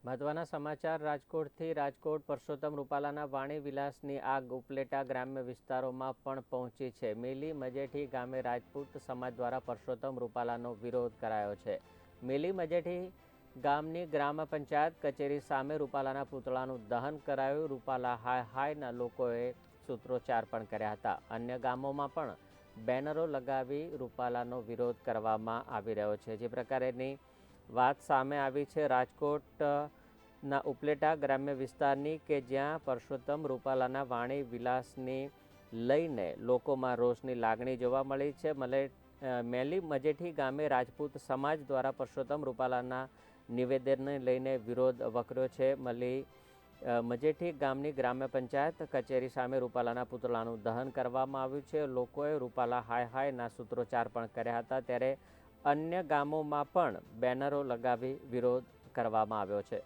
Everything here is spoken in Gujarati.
મહત્વના સમાચાર રાજકોટથી। રાજકોટ પરસોત્તમ રૂપાલાના વાણી વિલાસની આગ ઉપલેટા ગ્રામ્ય વિસ્તારોમાં પણ પહોંચી છે। મેલી મજેઠી ગામે રાજપૂત સમાજ દ્વારા પરસોત્તમ રૂપાલાનો વિરોધ કરાયો છે। મેલી મજેઠી ગામની ગ્રામ પંચાયત કચેરી સામે રૂપાલાના પુતળાનું દહન કરાયું। રૂપાલા હાય હાયના લોકોએ સૂત્રોચ્ચાર પણ કર્યા હતા। અન્ય ગામોમાં પણ બેનરો લગાવી રૂપાલાનો વિરોધ કરવામાં આવી રહ્યો છે। જે પ્રકારેની વાત સામે આવી છે રાજકોટના ઉપલેટા ગ્રામ્ય વિસ્તારની કે જ્યાં પરસોત્તમ રૂપાલાના વાણી વિલાસની લઈને લોકોમાં રોષની લાગણી જોવા મળી છે। મેલી મજેઠી ગામે રાજપૂત સમાજ દ્વારા પરસોત્તમ રૂપાલાના નિવેદનને લઈને વિરોધ વકર્યો છે। મજેઠી ગામની ગ્રામ્ય પંચાયત કચેરી સામે રૂપાલાના પુતળાનું દહન કરવામાં આવ્યું છે। લોકોએ રૂપાલા હાય હાયના સૂત્રોચ્ચાર પણ કર્યા હતા। ત્યારે અન્ય ગામોમાં પણ બેનરો લગાવી વિરોધ કરવામાં આવ્યો છે।